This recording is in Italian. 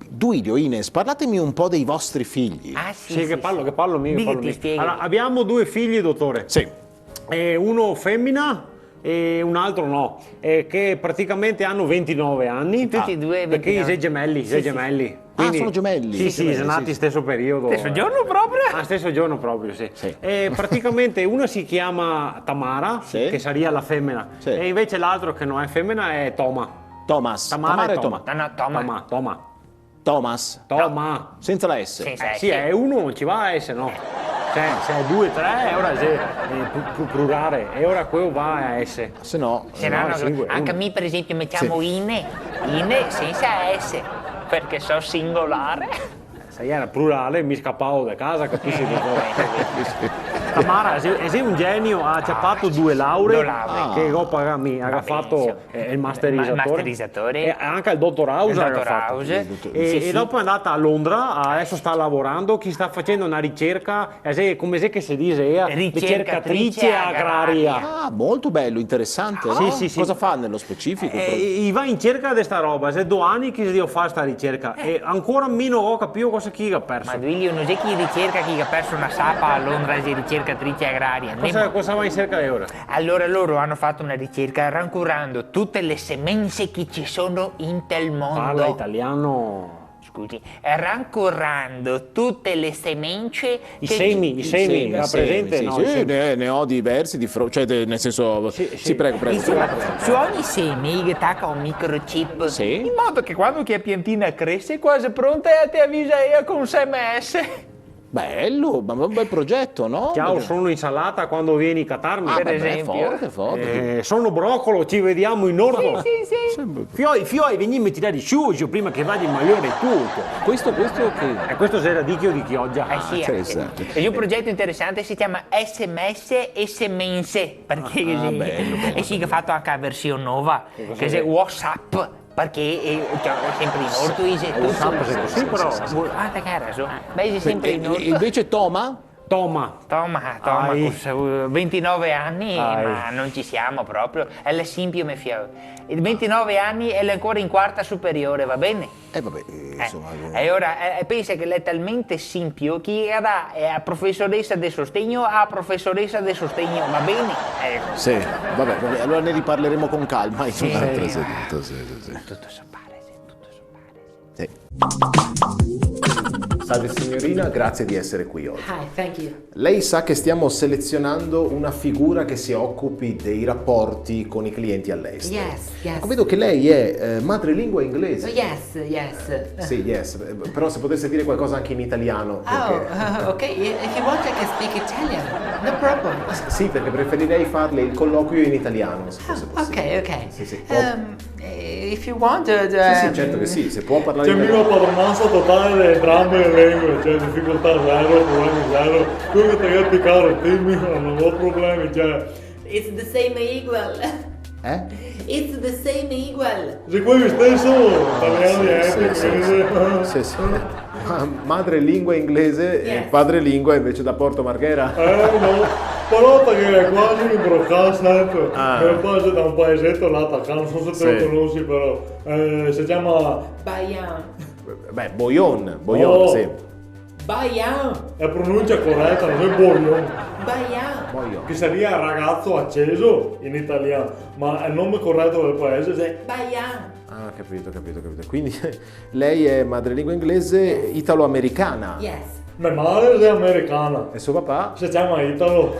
Duilio, Ines, parlatemi un po' dei vostri figli. Ah sì, Sì, che parlo mica. spiego. Allora, abbiamo 2 figli, dottore. Sì. Uno femmina e un altro no, che praticamente hanno 29 anni. Tutti e due Perché 29. sei gemelli, sei Sì, sì. gemelli. Sono gemelli. Sì, Gemelli, sono nati sì. stesso periodo. Stesso giorno proprio? Stesso giorno proprio, sì. Sì. E praticamente una si chiama Tamara, Sì. che sarebbe la femmina, Sì. e invece l'altro che non è femmina è Toma. Thomas. Tamara e e Toma. No, Toma. Toma. Thomas. Senza la S. Sì, Sì, è uno, non ci va a S, no. Cioè, se è 2, 3, ora è plurale, e ora quello va a S. Se no, Se no, no, cinque, anche a uno. me per esempio mi chiamo Ine senza S, perché sono singolare. Se era plurale mi scappavo da casa, capisci? Tamara è un genio, ha già fatto 2 lauree, 2 lauree. che pagami, ha fatto benissimo. il masterizzatore, masterizzatore. e anche il dottor House Il ha dottor fatto. House. E, Sì, e sì. dopo è andata a Londra, adesso sta lavorando, chi sta facendo una ricerca, come se che si dice, ricercatrice agraria. Molto bello, interessante, no? Sì, sì, sì. Cosa fa nello specifico? E va in cerca di sta roba, se 2 anni che si deve fare sta ricerca, e ancora meno ho capito cosa chi ha perso. Ma Duilio, non c'è chi ricerca chi ha perso una sapa a Londra di ricercatrice agraria. Cosa va in cerca di ora? Allora loro hanno fatto una ricerca rancurando tutte le semenze che ci sono in tel mondo. Parla italiano. Scusi, rancurando tutte le semenze I semi, ha presente? Sì, No, sì, i semi. ne ho diversi di fronte, cioè nel senso, sì, prego. Su ogni seme gli attacca un microchip, Sì. in modo che quando la piantina cresce è quasi pronta e ti avvisa con un SMS. Bello, ma un bel progetto, no? Ciao, sono insalata quando vieni a catarmi. per Beh, esempio. forte. Sono broccolo, ci vediamo in orto. Sì. Fioi, venimi a tirare su prima che vada in maglione e tutto. Questo che... E questo era dicchio di chioggia. Sì, interessante. E un progetto interessante si chiama SMS e Semense, perché così. bello. E sì, che ha fatto anche la versione nuova, che è WhatsApp, perché è sempre in orto, è tutto. WhatsApp se così, però. Te cara, beh, è sempre in orto. Invece Toma? Toma. Toma, Ai. 29 anni, Ai. ma non ci siamo proprio. È l'esempio, mio figlio. 29 anni e è ancora in quarta superiore, va bene? Vabbè, insomma... E ora pensa che è talmente simpio che è a professoressa del sostegno, va bene? Ecco. Sì, vabbè, allora ne riparleremo con calma in un'altra seduta. Sì. Tutto soppare, tutto soppare. Sì. Salve signorina, grazie di essere qui oggi. Hi, thank you. Lei sa che stiamo selezionando una figura che si occupi dei rapporti con i clienti all'estero. Yes. Ecco, vedo che lei è madrelingua inglese. Yes. Sì, yes, però se potesse dire qualcosa anche in italiano. Perché... Okay. If you want, I can speak Italian. No problem. Sì, perché preferirei farle il colloquio in italiano, se fosse possibile. Okay. Sì. If you want, Sì, certo che sì, se può parlare C'è mio padronanza totale delle entrambe le lingue, cioè difficoltà zero, problemi zero. Tu che ti applicare, dimmi, non ho problemi, cioè. It's the same equal. It's the same equal. Sei quelli stesso, italiano di Sì. Madrelingua inglese e padrelingua invece da Porto Marghera. No, però che è quasi in broadcast, ecco. È quasi da un paesetto là attaccano, non so se te lo conosci però. Si chiama Bayan. Beh, Boyon, sì. Bayan. è pronuncia corretta, non è Boyon. Bayan. Che sarebbe ragazzo acceso in italiano, ma il nome corretto del paese è Bayan. Ah, capito. Quindi lei è madrelingua inglese italo-americana. Yes. mia madre è americana, E suo papà? si chiama Italo.